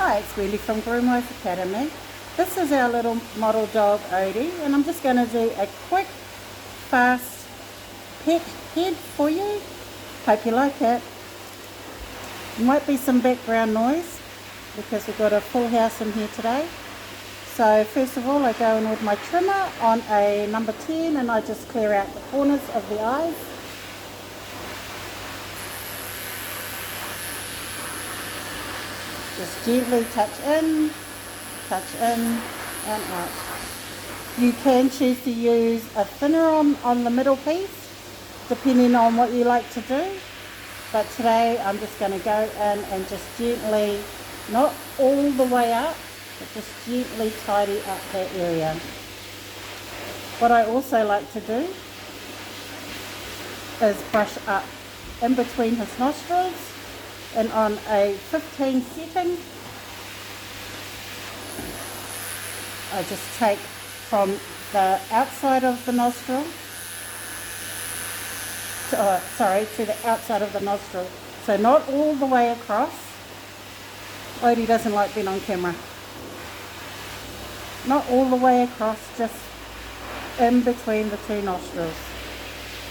Hi, it's Wendy from Groomwise Academy. This is our little model dog Odie, and I'm just going to do a quick, fast pet head for you. Hope you like it. There might be some background noise because we've got a full house in here today. So first of all, I go in with my trimmer on a number 10 and I just clear out the corners of the eyes. Just gently touch in and out. You can choose to use a thinner on the middle piece, depending on what you like to do. But today I'm just going to go in and just gently, not all the way up, but just gently tidy up that area. What I also like to do is brush up in between his nostrils, and on a 15 setting, I just take from the outside of the nostril, to the outside of the nostril. So not all the way across. Odie doesn't like being on camera. Not all the way across, just in between the two nostrils.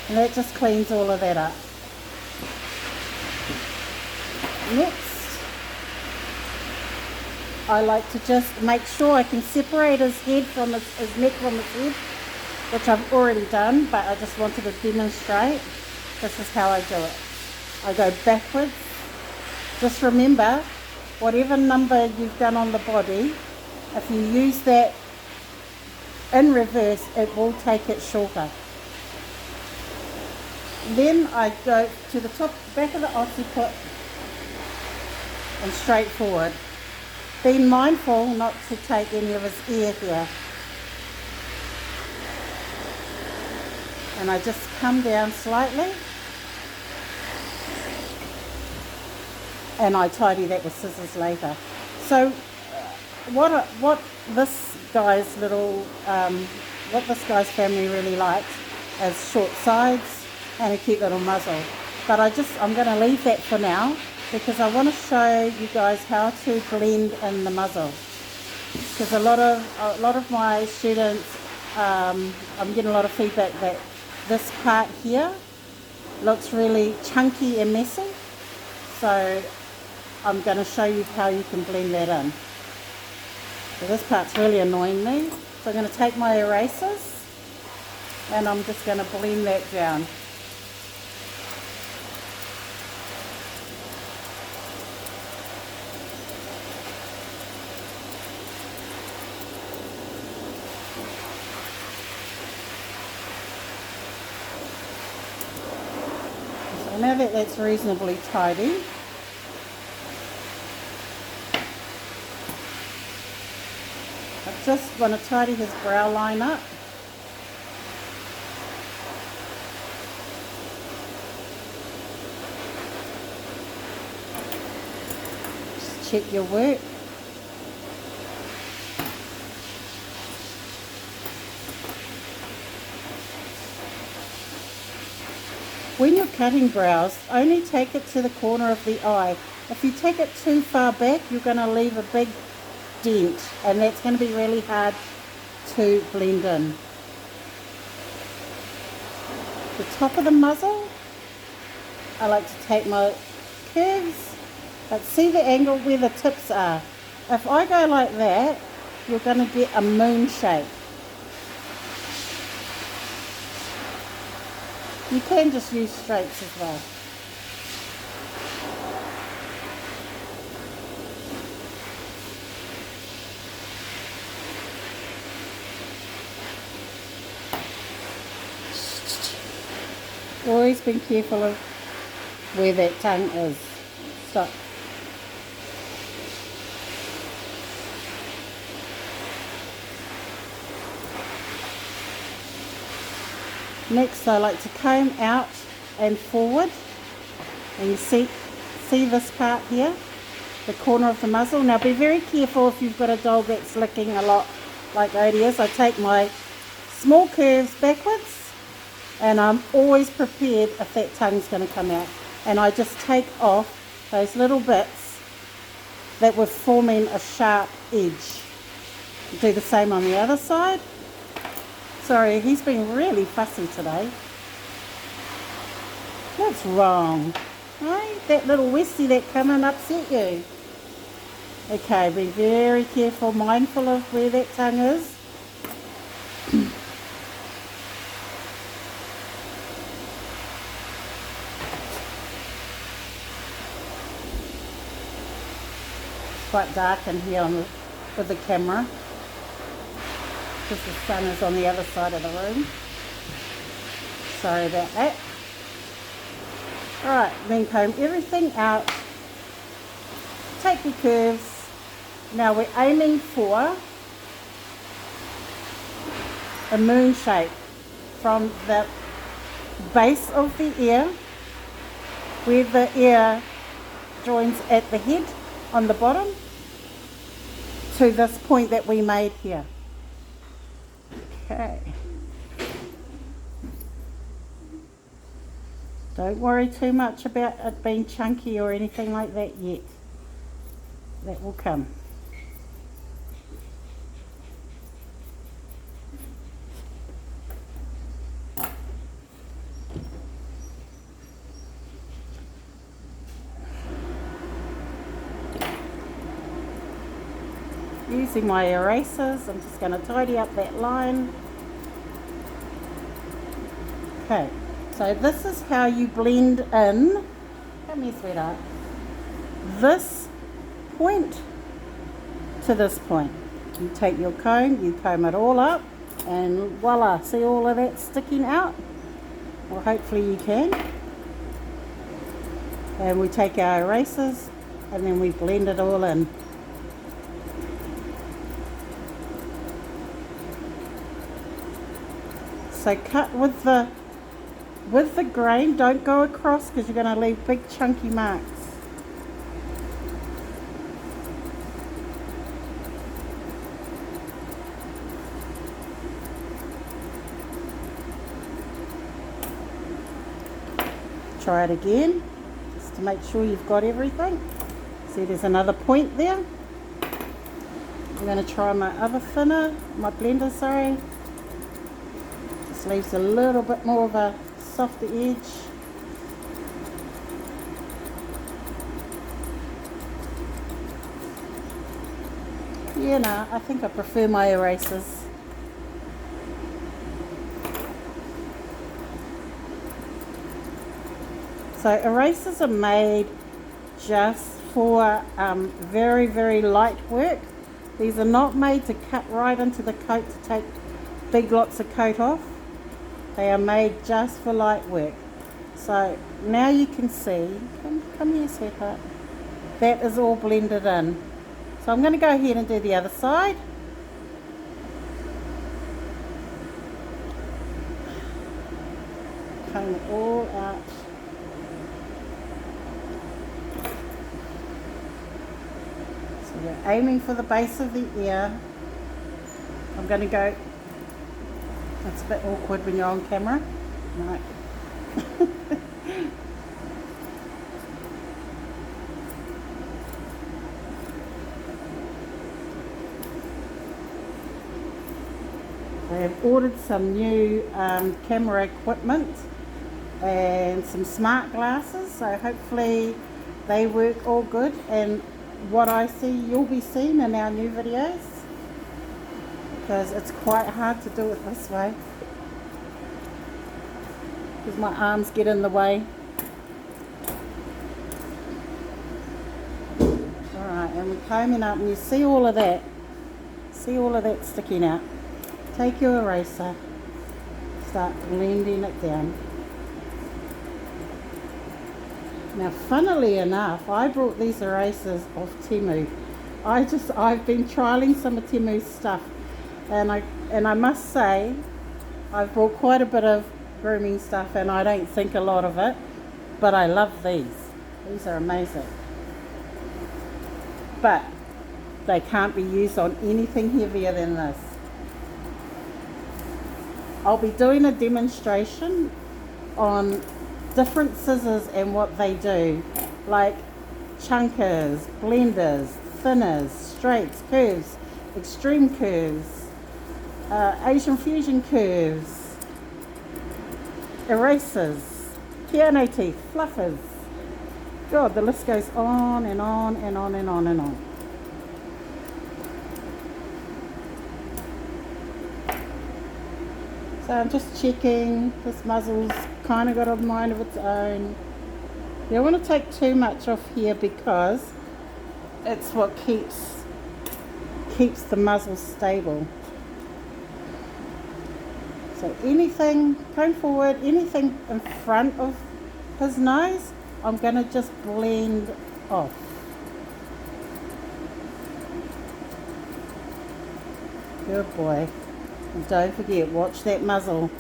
And that just cleans all of that up. Next, I like to just make sure I can separate his head from his neck from his head, which I've already done, but I just wanted to demonstrate. This is how I do it. I go backwards. Just remember, whatever number you've done on the body, if you use that in reverse, it will take it shorter. Then I go to the back of the occiput and straight forward. Be mindful not to take any of his ear here. And I just come down slightly and I tidy that with scissors later. So what this guy's family really likes is short sides and a cute little muzzle. But I'm going to leave that for now, because I want to show you guys how to blend in the muzzle. Because a lot of my students, I'm getting a lot of feedback that this part here looks really chunky and messy. So I'm going to show you how you can blend that in. So this part's really annoying me. So I'm going to take my erasers and I'm just going to blend that down. Now that that's reasonably tidy, I just want to tidy his brow line up. Just check your work. When you're cutting brows, only take it to the corner of the eye. If you take it too far back, you're going to leave a big dent, and that's going to be really hard to blend in. The top of the muzzle, I like to take my curves, but see the angle where the tips are. If I go like that, you're going to get a moon shape. You can just use straights as well. Always be careful of where that tongue is. Stop. Next, I like to comb out and forward, and you see this part here, the corner of the muzzle. Now be very careful if you've got a dog that's licking a lot like Odie is. I take my small curves backwards, and I'm always prepared if that tongue's going to come out, and I just take off those little bits that we're forming a sharp edge. Do the same on the other side. Sorry, he's been really fussy today. What's wrong? Hey, that little Westie that come and upset you. Okay, be very careful, mindful of where that tongue is. It's quite dark in here with the camera, because the sun is on the other side of the room. Sorry about that. Alright, then comb everything out. Take your curves. Now we're aiming for a moon shape from the base of the ear, where the ear joins at the head on the bottom, to this point that we made here. Okay. Don't worry too much about it being chunky or anything like that yet. That will come. Using my erasers, I'm just going to tidy up that line. Okay, so this is how you blend in, come here sweetheart, this point to this point. You take your comb, you comb it all up, and voila, see all of that sticking out? Well, hopefully you can. And we take our erasers and then we blend it all in. So cut with the grain, don't go across because you're going to leave big chunky marks. Try it again, just to make sure you've got everything. See, there's another point there. I'm going to try my other thinner, my blender, sorry. Just leaves a little bit more of a softer edge. Yeah, no, I think I prefer my erasers. So erasers are made just for very, very light work. These are not made to cut right into the coat to take big lots of coat off. They are made just for light work. So now you can see, come here sweetheart, that is all blended in. So I'm going to go ahead and do the other side. Comb it all out. So we're aiming for the base of the ear. I'm going to go, it's a bit awkward when you're on camera. No. I have ordered some new camera equipment and some smart glasses, so hopefully they work all good, and what I see you'll be seeing in our new videos, because it's quite hard to do it this way because my arms get in the way. Alright, and we're combing up and you see all of that sticking out. Take your eraser, start blending it down. Now funnily enough, I brought these erasers off Temu. I've been trialing some of Temu's stuff, and I must say I've brought quite a bit of grooming stuff and I don't think a lot of it, but I love these. These are amazing. But they can't be used on anything heavier than this. I'll be doing a demonstration on different scissors and what they do, like chunkers, blenders, thinners, straights, curves, extreme curves, Asian fusion curves, erasers, piano teeth, fluffers. God, the list goes on and on and on and on and on. So I'm just checking. This muzzle's kind of got a mind of its own. You don't want to take too much off here because it's what keeps the muzzle stable. So anything, coming forward, anything in front of his nose, I'm going to just blend off. Good boy. And don't forget, watch that muzzle.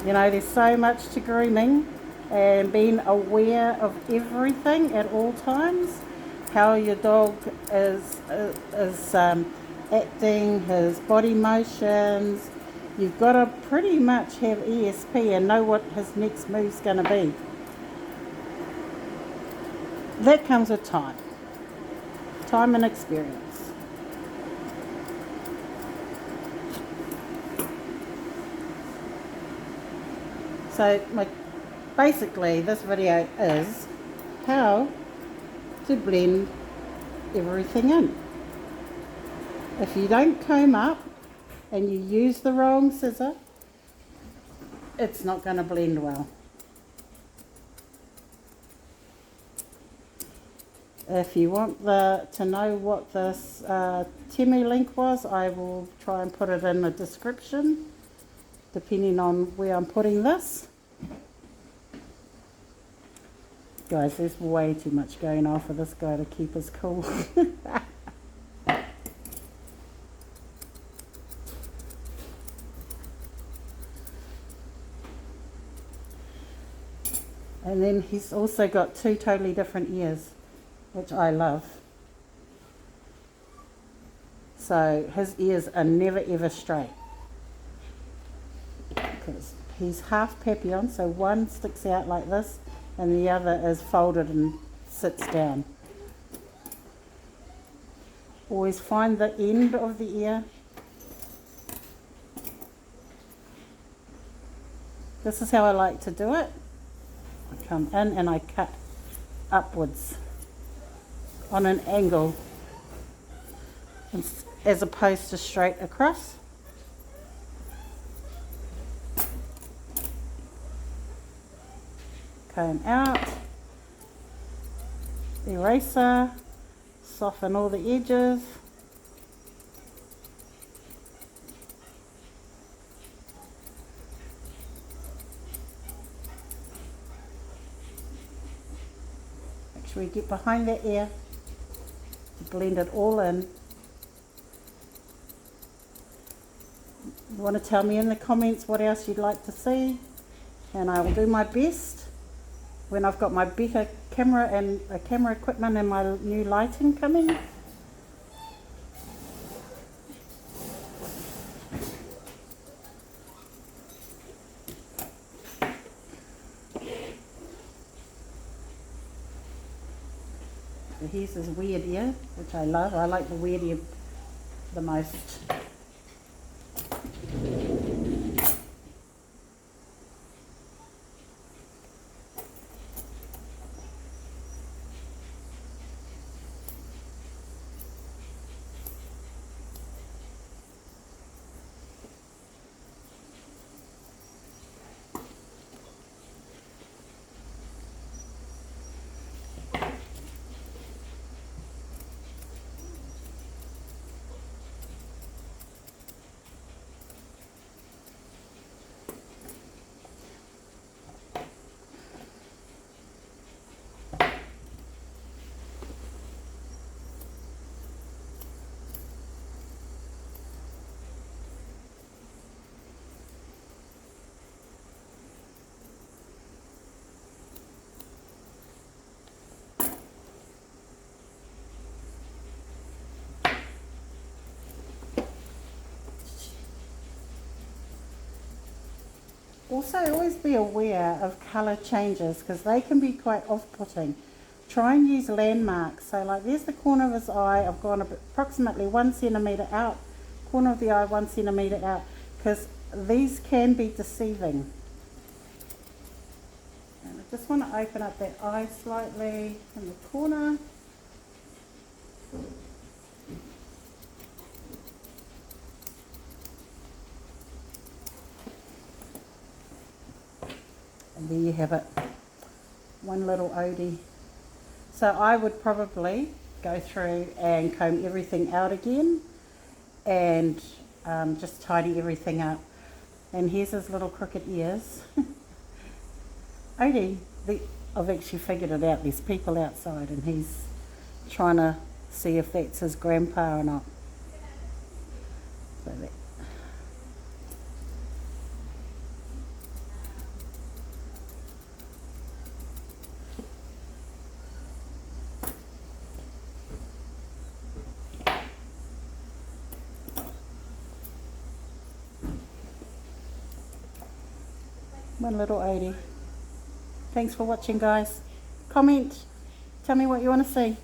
You know, there's so much to grooming, and being aware of everything at all times, how your dog is acting, his body motions. You've got to pretty much have ESP and know what his next move's going to be. That comes with time and experience. So basically this video is how to blend everything in. If you don't comb up and you use the wrong scissor, it's not going to blend well. If you want to know what this Temu link was, I will try and put it in the description, depending on where I'm putting this. Guys, there's way too much going on for this guy to keep us cool. And then he's also got two totally different ears, which I love. So his ears are never ever straight, because he's half papillon, so one sticks out like this and the other is folded and sits down. Always find the end of the ear. This is how I like to do it. I come in and I cut upwards on an angle as opposed to straight across. Comb out, eraser, soften all the edges. Make sure you get behind that ear to blend it all in. You want to tell me in the comments what else you'd like to see, and I will do my best when I've got my better camera and camera equipment and my new lighting coming. So here's this weird ear, which I love. I like the weird ear the most. Also, always be aware of colour changes because they can be quite off-putting. try and use landmarks. So like there's the corner of his eye. I've gone approximately 1 centimetre out, corner of the eye 1 centimetre out, because these can be deceiving. And I just want to open up that eye slightly in the corner. And there you have it, one little Odie. So I would probably go through and comb everything out again and just tidy everything up. And here's his little crooked ears. Odie, I've actually figured it out. There's people outside and he's trying to see if that's his grandpa or not. So that. One little Odie. Thanks for watching, guys. Comment. Tell me what you want to see.